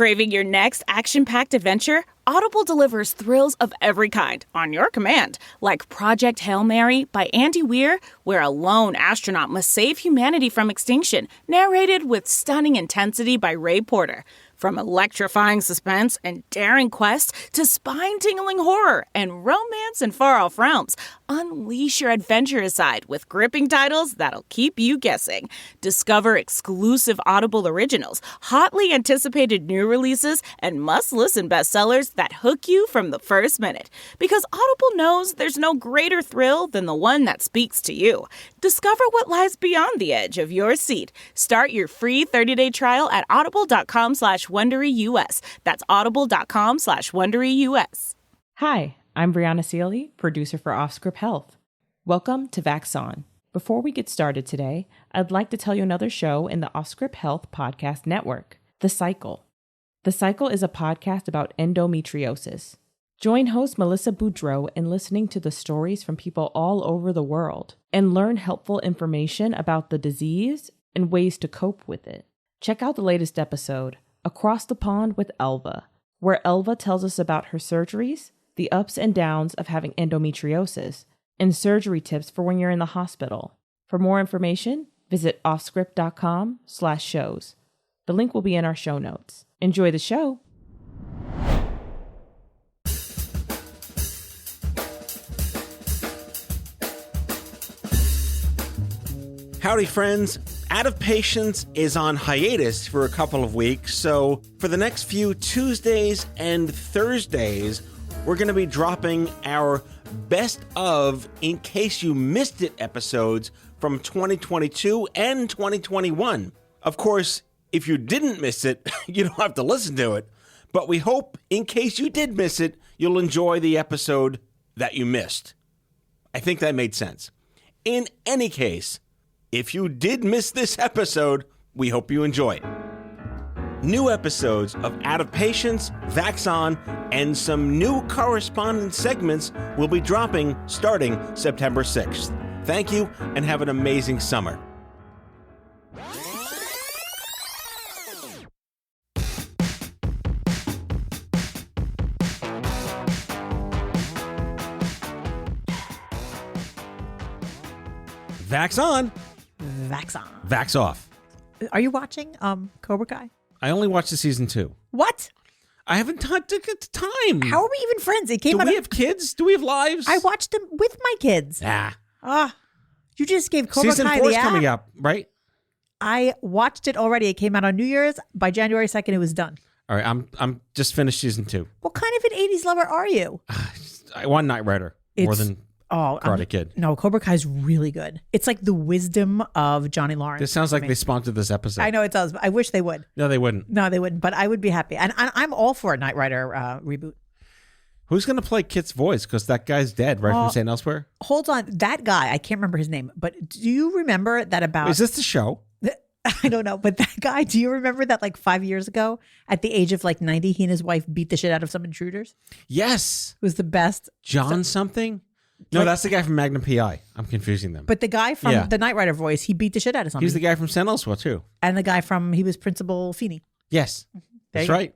Craving your next action-packed adventure? Audible delivers thrills of every kind on your command, like Project Hail Mary by Andy Weir, where a lone astronaut must save humanity from extinction, narrated with stunning intensity by Ray Porter. From electrifying suspense and daring quest to spine-tingling horror and romance in far-off realms, unleash your adventurous side with gripping titles that'll keep you guessing. Discover exclusive Audible originals, hotly anticipated new releases, and must-listen bestsellers that hook you from the first minute. Because Audible knows there's no greater thrill than the one that speaks to you. Discover what lies beyond the edge of your seat. Start your free 30-day trial at audible.com/WonderyUS. That's audible.com/WonderyUS. Hi, I'm Brianna Sealy, producer for Offscript Health. Welcome to VAX On. Before we get started today, I'd like to tell you another show in the Offscript Health podcast network, The Cycle. The Cycle is a podcast about endometriosis. Join host Melissa Boudreau in listening to the stories from people all over the world and learn helpful information about the disease and ways to cope with it. Check out the latest episode, Across the Pond with Elva, where Elva tells us about her surgeries, the ups and downs of having endometriosis, and surgery tips for when you're in the hospital. For more information, visit offscript.com/shows. The link will be in our show notes. Enjoy the show. Howdy, friends. Out of Patience is on hiatus for a couple of weeks, so for the next few Tuesdays and Thursdays, we're going to be dropping our best of In Case You Missed It episodes from 2022 and 2021. Of course, if you didn't miss it, you don't have to listen to it, but we hope in case you did miss it, you'll enjoy the episode that you missed. I think that made sense. In any case, if you did miss this episode, we hope you enjoy it. New episodes of Out of Patience, VAX On, and some new correspondence segments will be dropping starting September 6th. Thank you and have an amazing summer. VAX On. VAX on. VAX off. Are you watching Cobra Kai? I only watched the season 2. What? I haven't took the time. How are we even friends? It came Do out. we have kids? Do we have lives? I watched them with my kids. You just gave Cobra season Kai 4 the is app. coming up, right? I watched it already. It came out on New Year's. By January 2nd, it was done. All right, I'm just finished season 2. What kind of an 80s lover are you? I want Knight Rider more than Karate Kid. No, Cobra Kai is really good. It's like the wisdom of Johnny Lawrence. This sounds like they sponsored this episode. I know it does. But I wish they would. No, they wouldn't. No, they wouldn't. But I would be happy. And I'm all for a Knight Rider reboot. Who's going to play Kit's voice? Because that guy's dead, right? From St. Elsewhere? Hold on. That guy, I can't remember his name. But do you remember that about... Is this the show? I don't know. But that guy, do you remember that like 5 years ago, at the age of like 90, he and his wife beat the shit out of some intruders? Yes. It was the best. John something? No, that's the guy from Magnum P.I. I'm confusing them. But the guy from the Knight Rider voice, he beat the shit out of something. He's the guy from St. Elsewhere, too. And the guy from, he was Principal Feeney. Yes. That's right.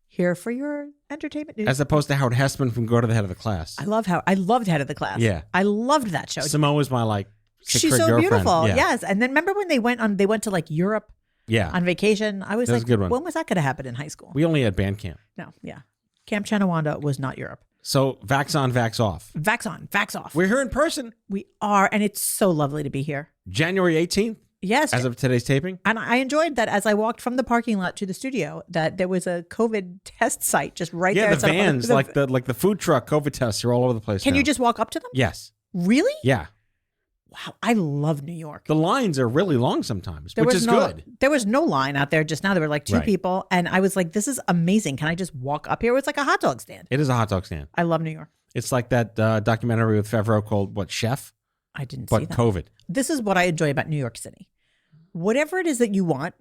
Here for your entertainment news. As opposed to Howard Hessman from Go to the Head of the Class. I loved Head of the Class. Yeah. I loved that show. Simone was my She's so girlfriend. beautiful. Yeah. Yes. And then remember when they went to like Europe on vacation? I was that was like, a good one. when was that going to happen in high school? We only had band camp. No. Yeah. Camp Chanawanda was not Europe. So VAX on, VAX off. VAX on, VAX off. We're here in person. We are. And it's so lovely to be here. January 18th. Yes. As of today's taping. And I enjoyed that as I walked from the parking lot to the studio, that there was a COVID test site just right there. Yeah, the vans, like the food truck COVID tests are all over the place. Can now. you just walk up to them? Yes. Really? Yeah. Wow. I love New York. The lines are really long sometimes, which is good. There was no line out there just now. There were like two people. And I was like, this is amazing. Can I just walk up here? It's like a hot dog stand. It is a hot dog stand. I love New York. It's like that documentary with Favreau called, Chef? I didn't see that. But COVID. This is what I enjoy about New York City. Whatever it is that you want,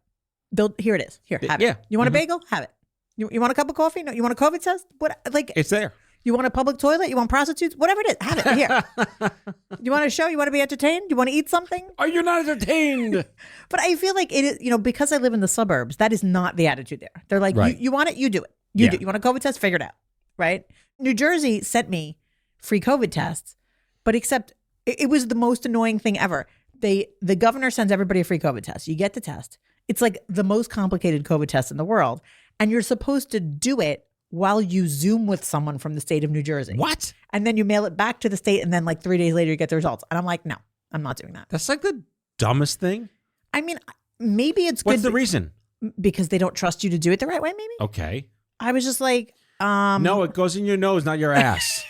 here it is. Here, have it. Yeah. You want a bagel? Have it. You want a cup of coffee? No. You want a COVID test? What? Like it's there. You want a public toilet? You want prostitutes? Whatever it is, have it here. You want a show? You want to be entertained? You want to eat something? Are you not entertained? But I feel like it is, because I live in the suburbs, that is not the attitude there. They're like, Right. you want it? You do it. Yeah. Do. You want a COVID test? Figure it out. Right? New Jersey sent me free COVID tests, but except it was the most annoying thing ever. The governor sends everybody a free COVID test. You get the test. It's like the most complicated COVID test in the world. And you're supposed to do it while you Zoom with someone from the state of New Jersey. What? And then you mail it back to the state. And then like 3 days later, you get the results. And I'm like, no, I'm not doing that. That's like the dumbest thing. I mean, maybe it's good. What's the reason? Because they don't trust you to do it the right way, maybe? Okay. I was just like, No, it goes in your nose, not your ass.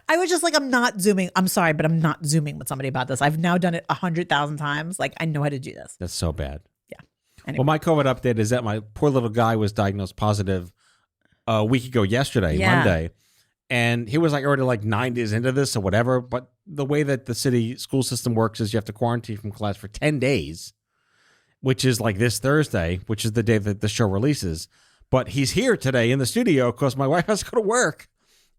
I was just like, I'm not Zooming. I'm sorry, but I'm not Zooming with somebody about this. I've now done it 100,000 times. Like, I know how to do this. That's so bad. Yeah. Anyway. Well, my COVID update is that my poor little guy was diagnosed positive a week ago yesterday, Yeah. Monday. And he was like already like 9 days into this or whatever. But the way that the city school system works is you have to quarantine from class for 10 days, which is like this Thursday, which is the day that the show releases. But he's here today in the studio because my wife has to go to work.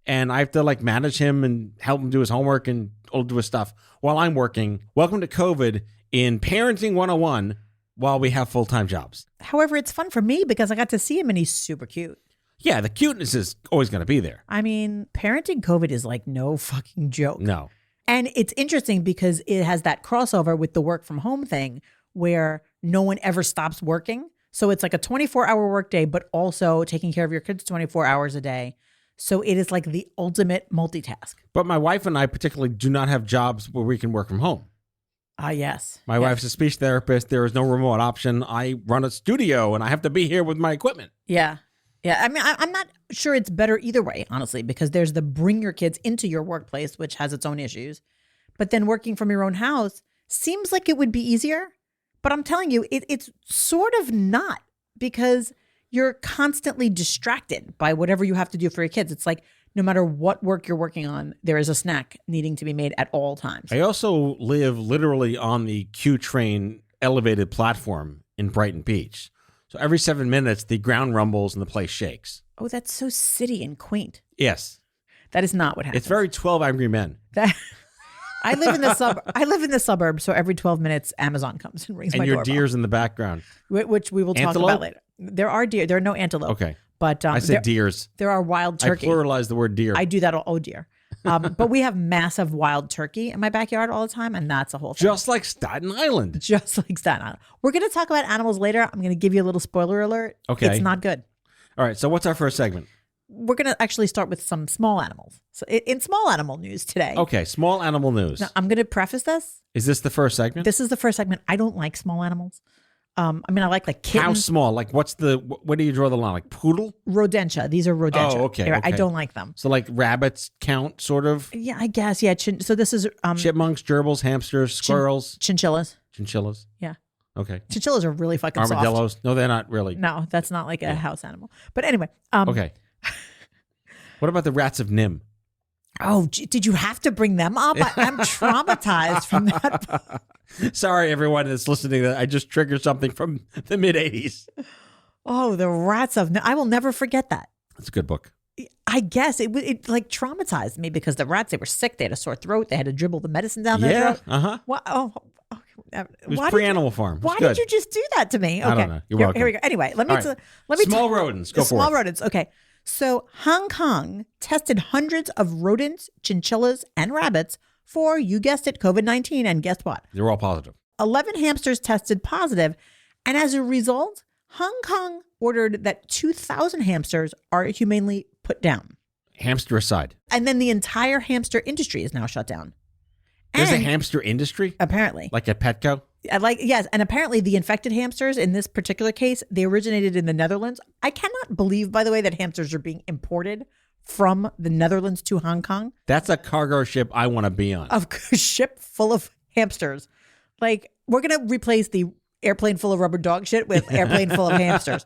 And I have to like manage him and help him do his homework and all do his stuff while I'm working. Welcome to COVID in Parenting 101 while we have full-time jobs. However, it's fun for me because I got to see him and he's super cute. Yeah, the cuteness is always going to be there. I mean, parenting COVID is like no fucking joke. No. And it's interesting because it has that crossover with the work from home thing where no one ever stops working. So it's like a 24-hour workday, but also taking care of your kids 24 hours a day. So it is like the ultimate multitask. But my wife and I particularly do not have jobs where we can work from home. Yes. My wife's a speech therapist. There is no remote option. I run a studio and I have to be here with my equipment. Yeah. Yeah. I mean, I'm not sure it's better either way, honestly, because there's the bring your kids into your workplace, which has its own issues. But then working from your own house seems like it would be easier. But I'm telling you, it's sort of not, because you're constantly distracted by whatever you have to do for your kids. It's like no matter what work you're working on, there is a snack needing to be made at all times. I also live literally on the Q train elevated platform in Brighton Beach. So every 7 minutes, the ground rumbles and the place shakes. Oh, that's so city and quaint. Yes. That is not what happens. It's very 12 Angry Men. I live in the suburb, so every 12 minutes, Amazon comes and rings my And your doorbell. deers in the background. Which we will talk Antelope? about later. There are deer. There are no antelope. Okay. But I said deers. there are wild turkey. I pluralized the word deer. I do that. Oh, dear. But we have massive wild turkey in my backyard all the time, and that's a whole thing. Just like Staten Island. Just like Staten Island. We're going to talk about animals later. I'm going to give you a little spoiler alert. Okay. It's not good. All right. So what's our first segment? We're going to actually start with some small animals. So in small animal news today. Okay. Small animal news. Now, I'm going to preface this. Is this the first segment? This is the first segment. I don't like small animals. I mean, I like How kittens. small? Like where do you draw the line? Like poodle? Rodentia. These are rodentia. Oh, okay, I okay. don't like them. So like rabbits count, sort of? Yeah, I guess. Yeah. So this is Chipmunks, gerbils, hamsters, squirrels, chinchillas. chinchillas. Yeah. Okay. Chinchillas are really fucking soft. Armadillos? No, they're not really. No, that's not like a house animal. But anyway. Okay. What about the rats of Nim? Oh, did you have to bring them up? I'm traumatized from that. Sorry, everyone that's listening. I just triggered something from the mid-'80s. Oh, the rats of. I will never forget that. That's a good book. I guess it like traumatized me because the rats, they were sick. They had a sore throat. They had to dribble the medicine down their Yeah. throat. Uh-huh. What? Oh. It was pre-Animal Farm. It was Why good. did you just do that to me? Okay. I don't know. You're Here- welcome. Here we go. Anyway, let me All right. small rodents. Go for small it. rodents. Okay. So Hong Kong tested hundreds of rodents, chinchillas, and rabbits for, you guessed it, COVID-19. And guess what? They're all positive. 11 hamsters tested positive. And as a result, Hong Kong ordered that 2,000 hamsters are humanely put down. Hamster aside. And then the entire hamster industry is now shut down. There's a And hamster industry? apparently. Like at Petco? Yes, and apparently the infected hamsters in this particular case, they originated in the Netherlands. I cannot believe, by the way, that hamsters are being imported from the Netherlands to Hong Kong. That's a cargo ship I want to be on. A ship full of hamsters. Like, we're going to replace the airplane full of rubber dog shit with airplane full of hamsters.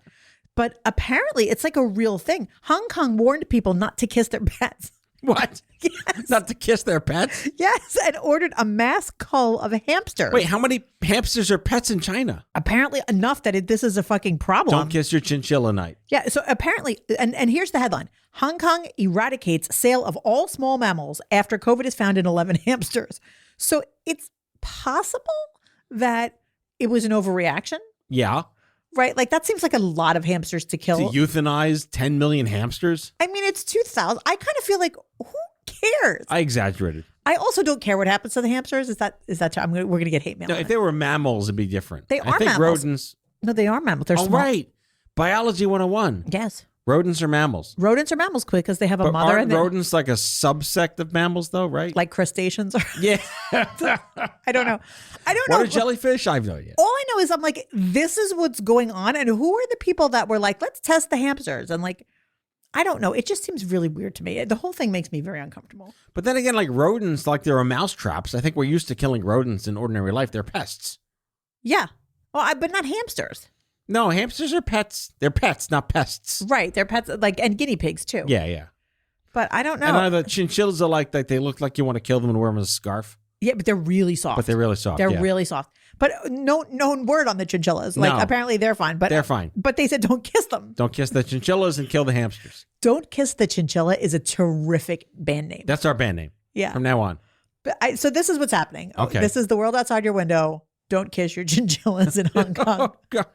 But apparently it's like a real thing. Hong Kong warned people not to kiss their pets. What? Yes. Not to kiss their pets? Yes, and ordered a mass cull of hamsters. Wait, how many hamsters are pets in China? Apparently enough that this is a fucking problem. Don't kiss your chinchilla night. Yeah, so apparently, and here's the headline. Hong Kong eradicates sale of all small mammals after COVID is found in 11 hamsters. So it's possible that it was an overreaction, Yeah. right? Like that seems like a lot of hamsters to kill. To euthanize 10 million hamsters? I mean, it's 2,000. I kind of feel like who cares? I exaggerated. I also don't care what happens to the hamsters. Is that we're going to get hate mail? No, on if it. they were mammals, it'd be different. They I are think mammals. rodents. No, they are mammals. They're Oh, small. right. Biology 101. Yes. Rodents are mammals. Rodents are mammals quick because they have a But mother aren't and then, rodents like a subsect of mammals, though, right? like crustaceans. yeah. I don't know. I don't know. What are jellyfish? I have no idea. All I know is I'm like, this is what's going on. And who are the people that were like, let's test the hamsters? And like, I don't know. It just seems really weird to me. The whole thing makes me very uncomfortable. But then again, like rodents, like there are mouse traps. I think we're used to killing rodents in ordinary life. They're pests. Yeah. Well, but not hamsters. No, hamsters are pets. They're pets, not pests. Right. They're pets, like, and guinea pigs too. Yeah, yeah. But I don't know. And the chinchillas are like they look like you want to kill them and wear them as a scarf. Yeah, but they're really soft. But they're really soft. They're yeah. really soft. But no word on the chinchillas. Like No. apparently they're fine. But They're fine. But they said don't kiss them. Don't kiss the chinchillas and kill the hamsters. Don't Kiss the Chinchilla is a terrific band name. That's our band name. Yeah. From now on. But so this is what's happening. Okay. This is the world outside your window. Don't kiss your chinchillas in Hong Kong. Oh, gosh.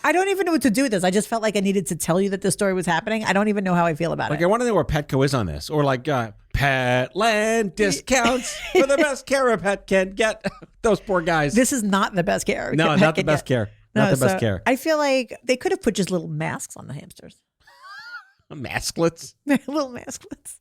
I don't even know what to do with this. I just felt like I needed to tell you that this story was happening. I don't even know how I feel about Like, it. I want to know where Petco is on this. Or like Petland discounts for the best care a pet can get. Those poor guys. This is not the best care. No, not the best care. Not the best care. I feel like they could have put just little masks on the hamsters. Masklets. Little masklets.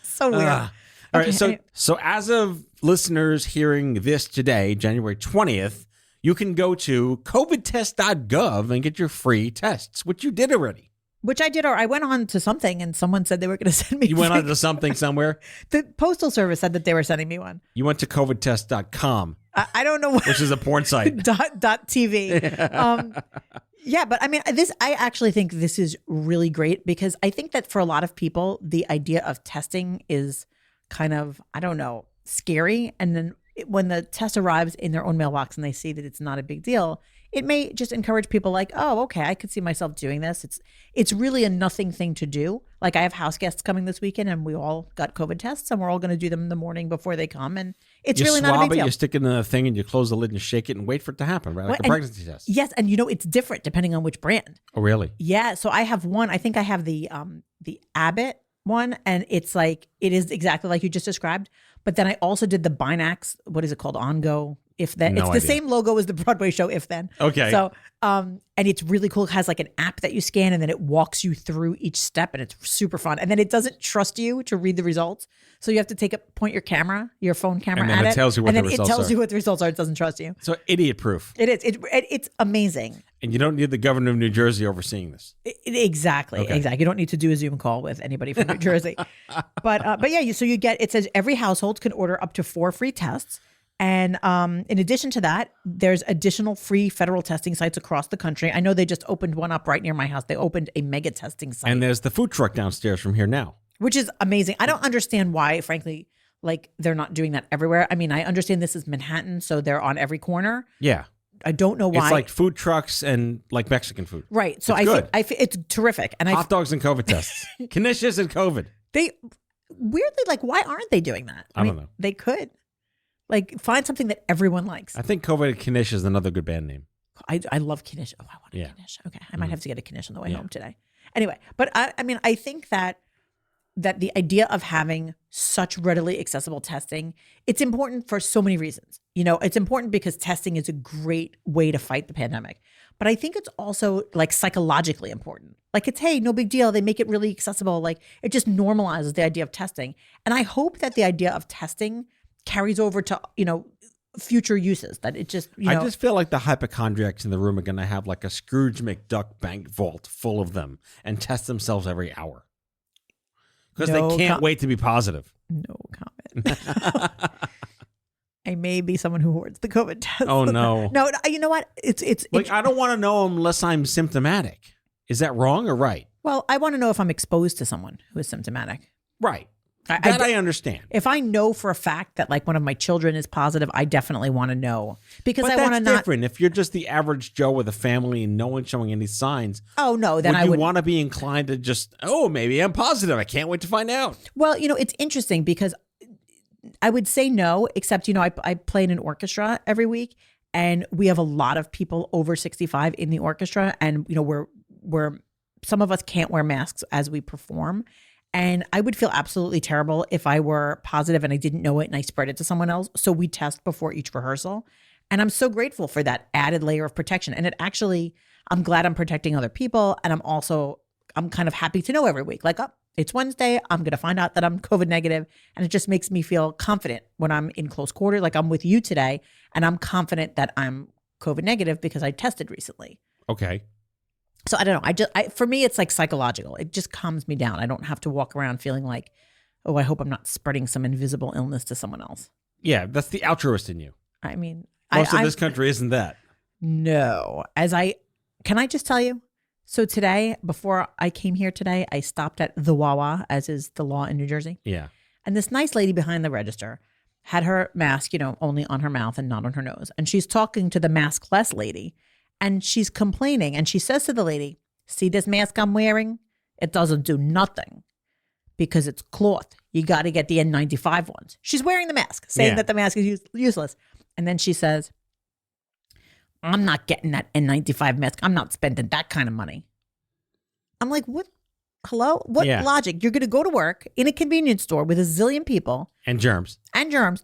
So weird. All right. Okay, So, anyway. so as of listeners hearing this today, January 20th, you can go to covidtest.gov and get your free tests, which you did already. Which I did, or I went on to something and someone said they were going to send me. You went on to something somewhere. The Postal Service said that they were sending me one. You went to covidtest.com, I don't know what. which is a porn site. dot TV. Yeah, but I mean, I actually think this is really great because I think that for a lot of people, the idea of testing is kind of, I don't know, scary. And then when the test arrives in their own mailbox and they see that it's not a big deal, it may just encourage people like, oh, okay, I could see myself doing this. It's really a nothing thing to do. Like I have house guests coming this weekend and we all got COVID tests and we're all going to do them in the morning before they come. And it's really not a big deal. You stick it in the thing and you close the lid and you shake it and wait for it to happen, right? Like a pregnancy test. Yes. And it's different depending on which brand. Oh, really? Yeah. So I have one, I think I have the Abbott one and it's like, it is exactly like you just described. But then I also did the Binax, what is it called? On-Go. If Then. No It's idea. the same logo as the Broadway show If Then. Okay. So, and it's really cool. It has like an app that you scan and then it walks you through each step and it's super fun. And then it doesn't trust you to read the results. So you have to point your phone camera And then at it tells you what and the then results it tells are. you what the results are. It doesn't trust you. So idiot proof. It is. It's amazing. And you don't need the governor of New Jersey overseeing this. Exactly. Okay. Exactly. You don't need to do a Zoom call with anybody from New Jersey. But yeah, so it says every household can order up to 4 free tests. And in addition to that, there's additional free federal testing sites across the country. I know they just opened one up right near my house. They opened a mega testing site, And there's the food truck downstairs from here now. which is amazing. I don't understand why, frankly, like they're not doing that everywhere. I mean, I understand this is Manhattan, so they're on every corner. Yeah. I don't know why. It's like food trucks and like Mexican food. Right. So It's good. it's terrific. And Hot dogs and COVID tests. Knishes and COVID. they weirdly, like, why aren't they doing that? I don't know. They could. Like, find something that everyone likes. I think COVID and Knish is another good band name. I love Knish. Oh, I want a Yeah. Knish. Okay. I might have to get a Knish on the way Yeah. home today. Anyway, but I mean, I think that the idea of having such readily accessible testing, it's important for so many reasons. It's important because testing is a great way to fight the pandemic. But I think it's also like psychologically important. Like it's, hey, no big deal. They make it really accessible. Like it just normalizes the idea of testing. And I hope that the idea of testing carries over to, future uses, that it just, I just feel like the hypochondriacs in the room are going to have like a Scrooge McDuck bank vault full of them and test themselves every hour. Because No they can't wait to be positive. no comment. I may be someone who hoards the COVID test. Oh, no. No, you know what? It's Like, I don't want to know unless I'm symptomatic. Is that wrong or right? well, I want to know if I'm exposed to someone who is symptomatic. Right. I understand. If I know for a fact that like one of my children is positive, I definitely want to know because But I want to that's not. different. If you're just the average Joe with a family and no one's showing any signs, Oh no, then would I you would want to be inclined to just, maybe I'm positive. I can't wait to find out. Well, it's interesting because I would say no, except I play in an orchestra every week, and we have a lot of people over 65 in the orchestra, and we're some of us can't wear masks as we perform. And I would feel absolutely terrible if I were positive and I didn't know it and I spread it to someone else. So we test before each rehearsal. And I'm so grateful for that added layer of protection. And I'm glad I'm protecting other people. And I'm kind of happy to know every week, like, it's Wednesday, I'm going to find out that I'm COVID negative. And it just makes me feel confident when I'm in close quarters. Like I'm with you today and I'm confident that I'm COVID negative because I tested recently. Okay. So I don't know. For me, it's like psychological. It just calms me down. I don't have to walk around feeling like, oh, I hope I'm not spreading some invisible illness to someone else. Yeah, that's the altruist in you. I mean, Most of this country isn't that. No. Can I just tell you? So today, before I came here today, I stopped at the Wawa, as is the law in New Jersey. Yeah. And this nice lady behind the register had her mask, only on her mouth and not on her nose. And she's talking to the maskless lady. And she's complaining, and she says to the lady, see this mask I'm wearing? It doesn't do nothing because it's cloth. You got to get the N95 ones. She's wearing the mask, saying that the mask is useless. And then she says, I'm not getting that N95 mask. I'm not spending that kind of money. I'm like, what? Hello? What logic? You're going to go to work in a convenience store with a zillion people. And germs.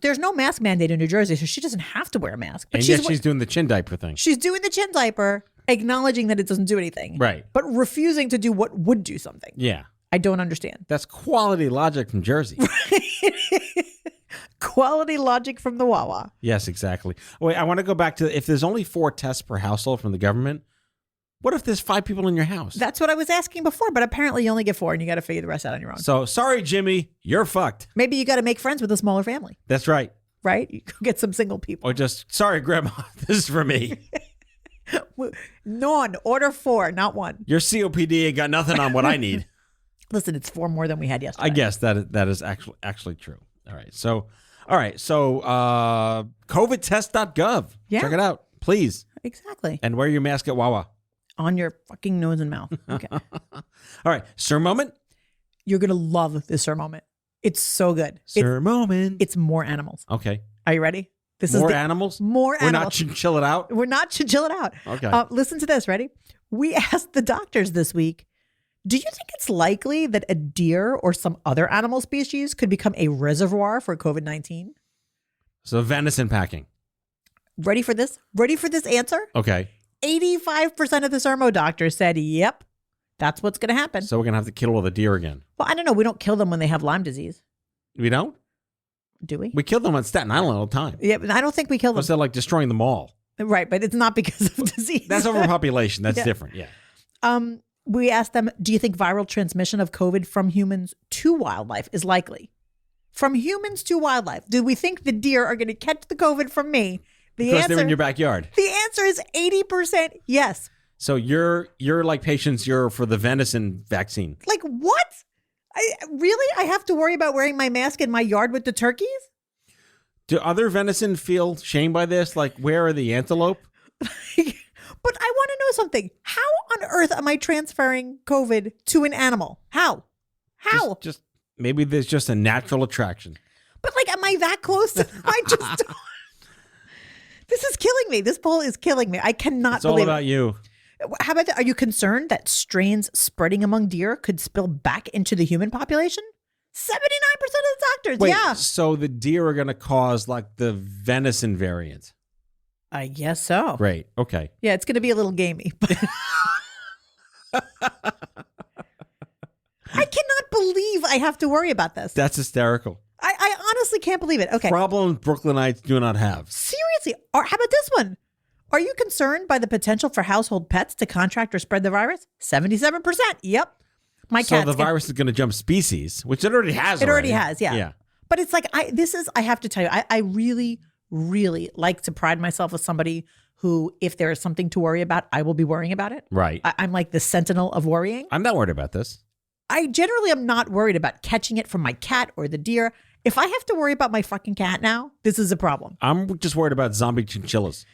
There's no mask mandate in New Jersey, so she doesn't have to wear a mask. But and yet she's doing the chin diaper thing. She's doing the chin diaper, acknowledging that it doesn't do anything. Right. But refusing to do what would do something. Yeah. I don't understand. That's quality logic from Jersey. Quality logic from the Wawa. Yes, exactly. Wait, I want to go back to if there's only 4 tests per household from the government, what if there's 5 people in your house? That's what I was asking before, but apparently you only get 4 and you got to figure the rest out on your own. So, sorry, Jimmy, you're fucked. Maybe you got to make friends with a smaller family. That's right. Right? You go get some single people. Or just, sorry, Grandma, this is for me. None. Order 4, not 1. Your COPD ain't got nothing on what I need. Listen, it's 4 more than we had yesterday. I guess that is actually true. All right. So, covidtest.gov. Yeah. Check it out, please. Exactly. And wear your mask at Wawa. On your fucking nose and mouth. Okay. All right. Sir Moment. You're going to love this Sir Moment. It's so good. Sir Moment. It's more animals. Okay. Are you ready? This more is animals? More We're animals. not chinchilla it out? We're not chinchilla it out. Okay. Listen to this. Ready? We asked the doctors this week, do you think it's likely that a deer or some other animal species could become a reservoir for COVID-19? So venison packing. Ready for this? Ready for this answer? Okay. 85% of the Sermo doctors said, yep, that's what's going to happen. So we're going to have to kill all the deer again. Well, I don't know. We don't kill them when they have Lyme disease. We don't? Do we? We kill them on Staten Island all the time. Yeah, but I don't think we kill them. Because they're like destroying them all. Right, but it's not because of disease. That's overpopulation. That's Yeah. different. Yeah. We asked them, do you think viral transmission of COVID from humans to wildlife is likely? From humans to wildlife. Do we think the deer are going to catch the COVID from me? Because they're in your backyard. The answer is 80% yes. So you're like patients, you're for the venison vaccine. Like what? I have to worry about wearing my mask in my yard with the turkeys? Do other venison feel shamed by this? Like, where are the antelope? But I want to know something. How on earth am I transferring COVID to an animal? How? Just maybe there's just a natural attraction. But like, am I that close to them? I just don't. This is killing me. This poll is killing me. I cannot It's all believe about you. How about that? Are you concerned that strains spreading among deer could spill back into the human population? 79% of the doctors. Wait, yeah. so the deer are going to cause like the venison variant. I guess so. Great. Okay. Yeah, it's going to be a little gamey. But I cannot believe I have to worry about this. That's hysterical. I honestly can't believe it. Okay. Problems Brooklynites do not have. Seriously. Or how about this one? Are you concerned by the potential for household pets to contract or spread the virus? 77%. Yep. My So cat's the virus is going to jump species, which it already has. It already has, yeah. Yeah. But it's like, I have to tell you, I really, really like to pride myself as somebody who, if there is something to worry about, I will be worrying about it. Right. I'm like the sentinel of worrying. I'm not worried about this. I generally am not worried about catching it from my cat or the deer. If I have to worry about my fucking cat now, this is a problem. I'm just worried about zombie chinchillas.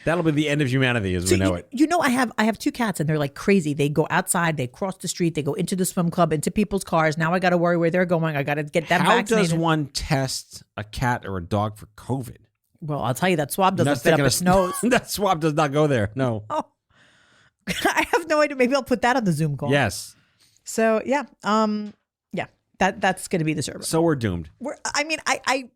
That'll be the end of humanity as we know it. You know, I have 2 cats and they're like crazy. They go outside, they cross the street, they go into the swim club, into people's cars. Now I got to worry where they're going. I got to get them vaccinated. How does one test a cat or a dog for COVID? Well, I'll tell you, that swab doesn't fit up its nose. That swab does not go there. No. Oh, I have no idea. Maybe I'll put that on the Zoom call. Yes. So yeah, that's going to be the service. So we're doomed. I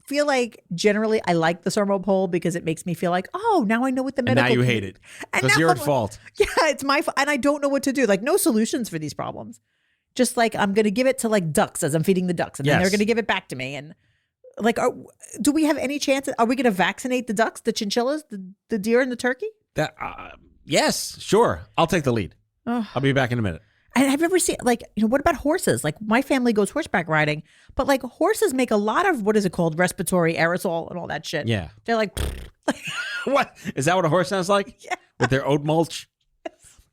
feel like generally I like the sermo poll because it makes me feel like, oh, now I know what the medical. And now you hate it because you're at fault. Yeah, it's my fault, and I don't know what to do. Like, no solutions for these problems. Just like I'm going to give it to like ducks as I'm feeding the ducks, and then they're going to give it back to me. And like, do we have any chance? Are we going to vaccinate the ducks, the chinchillas, the deer, and the turkey? Yes, sure. I'll take the lead. Oh. I'll be back in a minute. And have you ever seen, like, what about horses? Like, my family goes horseback riding, but like horses make a lot of, what is it called? Respiratory aerosol and all that shit. Yeah. They're like, what? Is that what a horse sounds like? Yeah. With their oat mulch?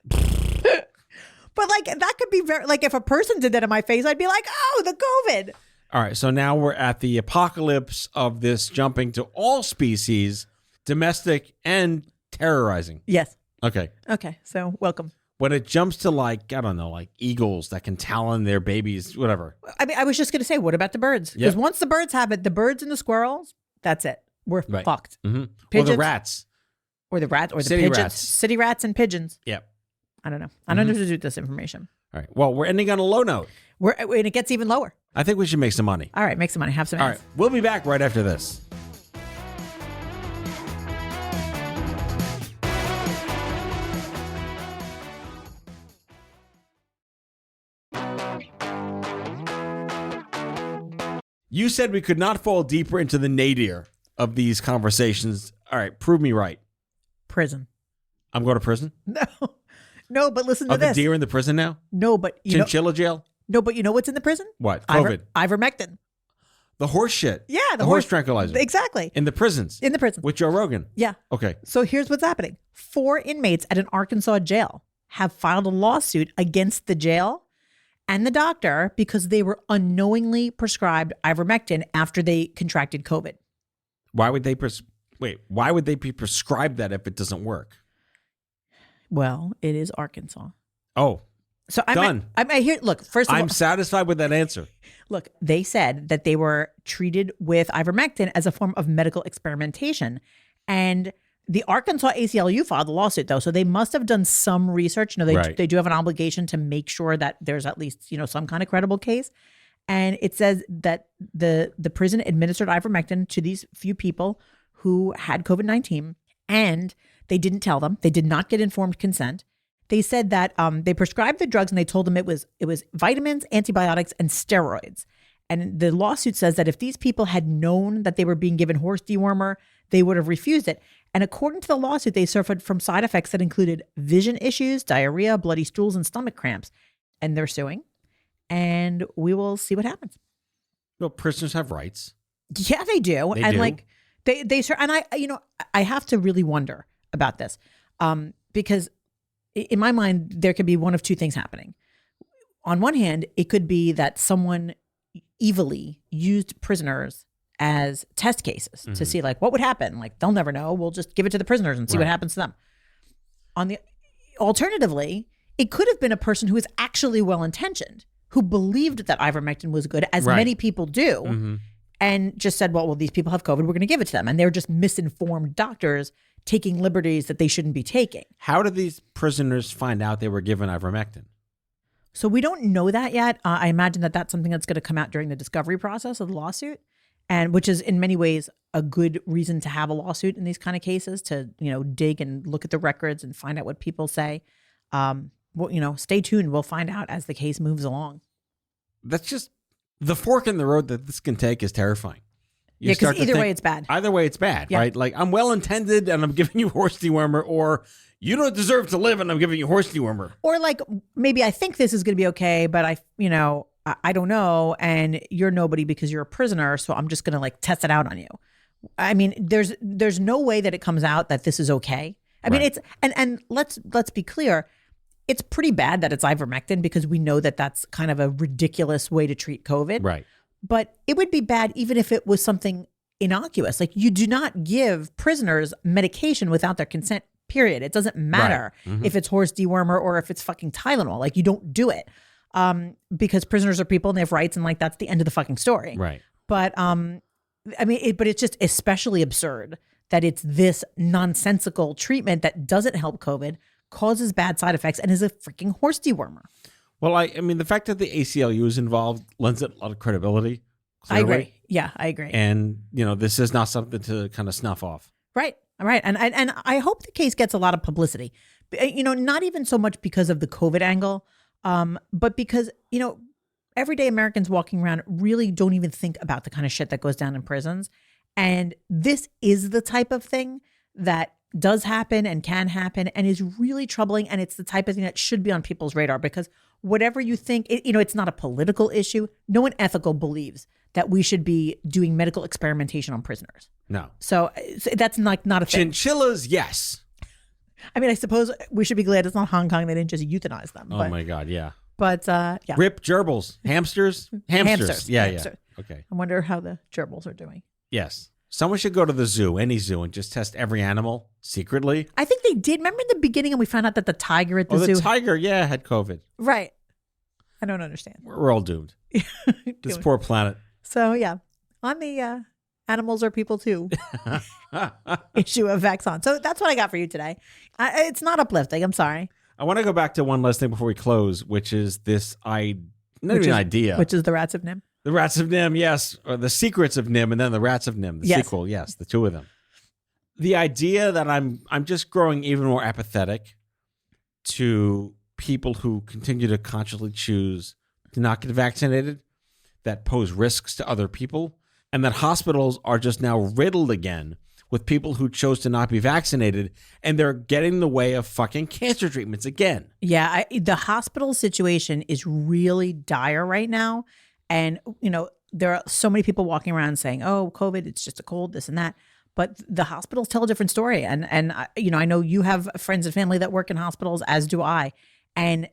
But like, that could be very, like, if a person did that in my face, I'd be like, oh, the COVID. All right. So now we're at the apocalypse of this jumping to all species, domestic and terrorizing. Yes. Okay. Okay. So welcome. When it jumps to like, I don't know, like eagles that can talon their babies, whatever. I mean, I was just going to say, what about the birds? Because once the birds have it, the birds and the squirrels, that's it. We're fucked. Mm-hmm. Pigeons, or the rats. Or the rats, or City the pigeons. rats. City rats and pigeons. Yep. I don't know. I don't know what to do with this information. All right. Well, we're ending on a low note. And it gets even lower. I think we should make some money. All right. Make some money. Have some All ads. right. We'll be back right after this. You said we could not fall deeper into the nadir of these conversations. All right, prove me right. Prison. I'm going to prison? No, but listen to Are this. the deer in the prison now? No, but Chinchilla jail? No, but you know what's in the prison? What? COVID. Ivermectin. The horse shit. Yeah, the horse tranquilizer. Exactly. In the prisons. In the prison. With Joe Rogan. Yeah. Okay. So here's what's happening. 4 inmates at an Arkansas jail have filed a lawsuit against the jail and the doctor because they were unknowingly prescribed ivermectin after they contracted COVID. Why would they why would they be prescribed that if it doesn't work? Well, it is Arkansas. Oh. So done. I'm here. Look, first of all, I'm satisfied with that answer. Look, they said that they were treated with ivermectin as a form of medical experimentation. And the Arkansas ACLU filed the lawsuit, though. So they must have done some research. They do have an obligation to make sure that there's at least, some kind of credible case. And it says that the prison administered ivermectin to these few people who had COVID-19, and they didn't tell them. They did not get informed consent. They said that they prescribed the drugs and they told them it was vitamins, antibiotics, and steroids. And the lawsuit says that if these people had known that they were being given horse dewormer, they would have refused it. And according to the lawsuit, they suffered from side effects that included vision issues, diarrhea, bloody stools, and stomach cramps. And they're suing. And we will see what happens. Well, prisoners have rights. Yeah, they do. They and do. like I have to really wonder about this. Because in my mind, there could be one of two things happening. On one hand, it could be that someone evilly used prisoners as test cases to see like what would happen. Like they'll never know. We'll just give it to the prisoners and see what happens to them. Alternatively, it could have been a person who was actually well-intentioned, who believed that ivermectin was good, as many people do, and just said, well, these people have COVID, we're going to give it to them. And they're just misinformed doctors taking liberties that they shouldn't be taking. How did these prisoners find out they were given ivermectin? So we don't know that yet. I imagine that that's something that's going to come out during the discovery process of the lawsuit, and which is in many ways a good reason to have a lawsuit in these kind of cases, to dig and look at the records and find out what people say. Stay tuned. We'll find out as the case moves along. That's just the fork in the road that this can take is terrifying. Because either way it's bad. Either way it's bad, right? Like I'm well-intended and I'm giving you horse dewormer, or you don't deserve to live and I'm giving you horse dewormer. Or like maybe I think this is going to be okay, but I don't know, and you're nobody because you're a prisoner, so I'm just going to like test it out on you. I mean, there's no way that it comes out that this is okay. I mean, it's and let's be clear. it's pretty bad that it's ivermectin because we know that that's kind of a ridiculous way to treat COVID. Right. But it would be bad even if it was something innocuous. Like you do not give prisoners medication without their consent, period. It doesn't matter if it's horse dewormer or if it's fucking Tylenol. Like you don't do it because prisoners are people and they have rights and like that's the end of the fucking story. Right. But but it's just especially absurd that it's this nonsensical treatment that doesn't help COVID, causes bad side effects, and is a freaking horse dewormer. Well, I mean, the fact that the ACLU is involved lends it a lot of credibility. I Clearly. agree. Yeah, I agree. And, this is not something to kind of snuff off. Right. And I hope the case gets a lot of publicity. Not even so much because of the COVID angle, but because, everyday Americans walking around really don't even think about the kind of shit that goes down in prisons. And this is the type of thing that does happen and can happen and is really troubling. And it's the type of thing that should be on people's radar because whatever you think, it's not a political issue. No one ethical believes that we should be doing medical experimentation on prisoners. No. So that's not a thing. Chinchillas, yes. I mean, I suppose we should be glad it's not Hong Kong. They didn't just euthanize them. Oh, my God, yeah. But, yeah. Rip gerbils. Hamsters? Hamsters. Yeah, Hamsters. yeah. Okay. I wonder how the gerbils are doing. Yes. Someone should go to the zoo, any zoo, and just test every animal secretly. I think they did. Remember in the beginning when we found out that the tiger at the zoo? The tiger, had COVID. Right. I don't understand. We're all doomed. This poor planet. So, yeah. On the animals are people too issue of VAX on. So that's what I got for you today. It's not uplifting. I'm sorry. I want to go back to one last thing before we close, which is this idea. Which is the Rats of Nim. The Rats of Nim, yes. Or the Secrets of Nim and then the Rats of Nim, the sequel, yes, the two of them. The idea that I'm just growing even more apathetic to people who continue to consciously choose to not get vaccinated, that pose risks to other people, and that hospitals are just now riddled again with people who chose to not be vaccinated, and they're getting in the way of fucking cancer treatments again. Yeah, the hospital situation is really dire right now. And, there are so many people walking around saying, oh, COVID, it's just a cold, this and that. But the hospitals tell a different story. And I know you have friends and family that work in hospitals, as do I. And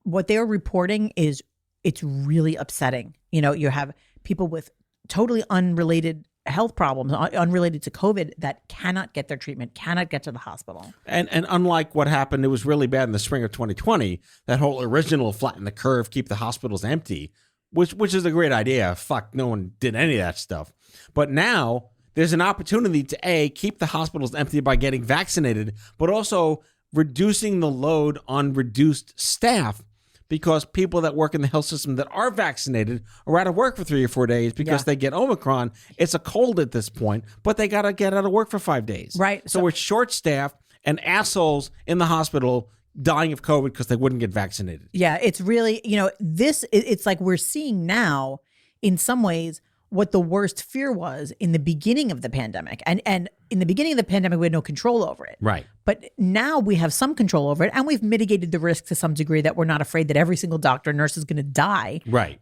what they are reporting is it's really upsetting. You have people with totally unrelated health problems, unrelated to COVID, that cannot get their treatment, cannot get to the hospital. And unlike what happened, it was really bad in the spring of 2020, that whole original flatten the curve, keep the hospitals empty, which is a great idea. Fuck, no one did any of that stuff. But now there's an opportunity to keep the hospitals empty by getting vaccinated, but also reducing the load on reduced staff, because people that work in the health system that are vaccinated are out of work for 3 or 4 days because they get Omicron. It's a cold at this point, but they got to get out of work for 5 days. Right. So we're short-staffed and assholes in the hospital dying of COVID because they wouldn't get vaccinated. Yeah, it's really, it's like we're seeing now in some ways what the worst fear was in the beginning of the pandemic. And in the beginning of the pandemic, we had no control over it. Right. But now we have some control over it, and we've mitigated the risk to some degree that we're not afraid that every single doctor and nurse is going to die. Right.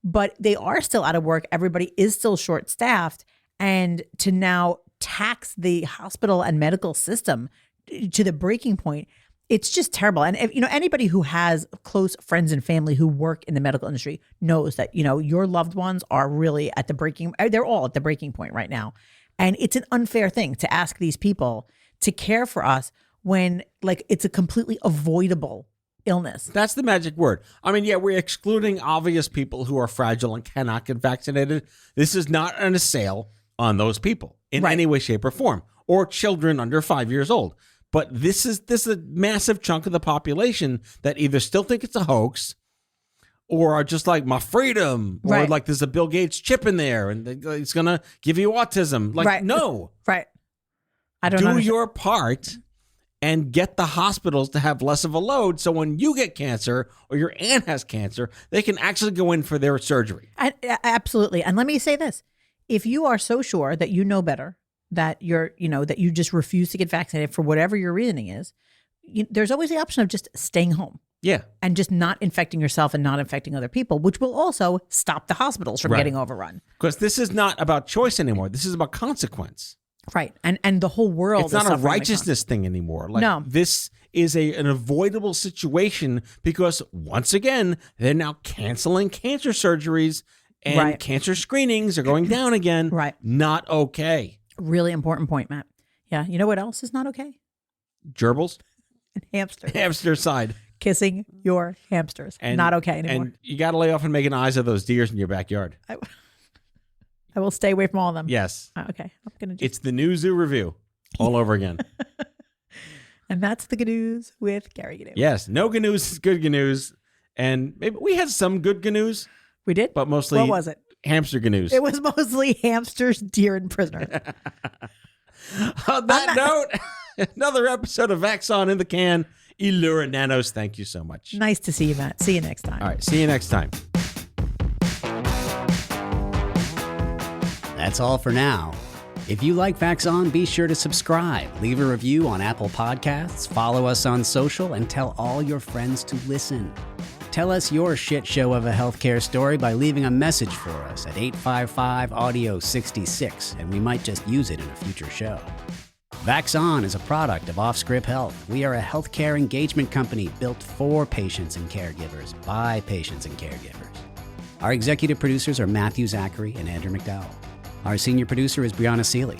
But they are still out of work. Everybody is still short-staffed. And to now tax the hospital and medical system to the breaking point, it's just terrible. And anybody who has close friends and family who work in the medical industry knows that, your loved ones are really they're all at the breaking point right now. And it's an unfair thing to ask these people to care for us when it's a completely avoidable illness. That's the magic word. I mean, we're excluding obvious people who are fragile and cannot get vaccinated. This is not an assail on those people in any way, shape, or form, or children under 5 years old. But this is a massive chunk of the population that either still think it's a hoax or are just like, my freedom, or like there's a Bill Gates chip in there and it's going to give you autism. Like, no. Right. I don't know. Do your part and get the hospitals to have less of a load, so when you get cancer or your aunt has cancer, they can actually go in for their surgery. Absolutely. And let me say this. If you are so sure that you know better, that that you just refuse to get vaccinated for whatever your reasoning is, there's always the option of just staying home. Yeah. And just not infecting yourself and not infecting other people, which will also stop the hospitals from getting overrun. Because this is not about choice anymore. This is about consequence. Right. And the whole world It's is not a suffering the righteousness thing anymore. Like, No. this is an avoidable situation because, once again, they're now canceling cancer surgeries and Right. cancer screenings are going down again. Right. Not okay. Really important point, Matt. Yeah. You know what else is not okay? Gerbils? Hamsters. Hamster side. Kissing your hamsters. And, Not okay anymore. And you got to lay off and making eyes at those deers in your backyard. I will stay away from all of them. Yes. Okay. I'm going to just. It's the new zoo review all over again. And that's the Gnu's with Gary Gnu. Yes. No gnu's is good gnu's. And maybe we had some good gnu's, We did? but mostly What was it? hamster gnu's. It was mostly hamsters, deer, and prisoners. On that note, another episode of VAX On in the can. Elura Nanos, thank you so much. Nice to see you, Matt. See you next time. All right. See you next time. That's all for now. If you like VAX On, be sure to subscribe, leave a review on Apple Podcasts, follow us on social, and tell all your friends to listen. Tell us your shit show of a healthcare story by leaving a message for us at 855-AUDIO-66, and we might just use it in a future show. VAX On is a product of Offscript Health. We are a healthcare engagement company built for patients and caregivers by patients and caregivers. Our executive producers are Matthew Zachary and Andrew McDowell. Our senior producer is Brianna Seeley.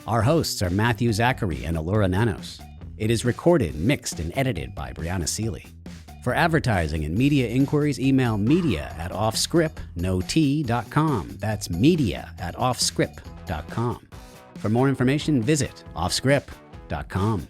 Our hosts are Matthew Zachary and Elura Nanos. It is recorded, mixed, and edited by Brianna Seeley. For advertising and media inquiries, email media@offscript.com. That's media@offscript.com. For more information, visit offscript.com.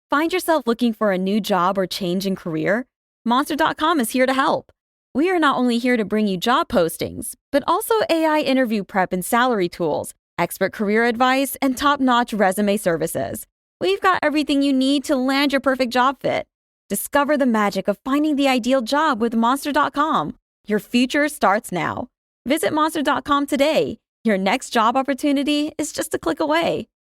Find yourself looking for a new job or change in career? Monster.com is here to help. We are not only here to bring you job postings, but also AI interview prep and salary tools, expert career advice, and top-notch resume services. We've got everything you need to land your perfect job fit. Discover the magic of finding the ideal job with Monster.com. Your future starts now. Visit Monster.com today. Your next job opportunity is just a click away.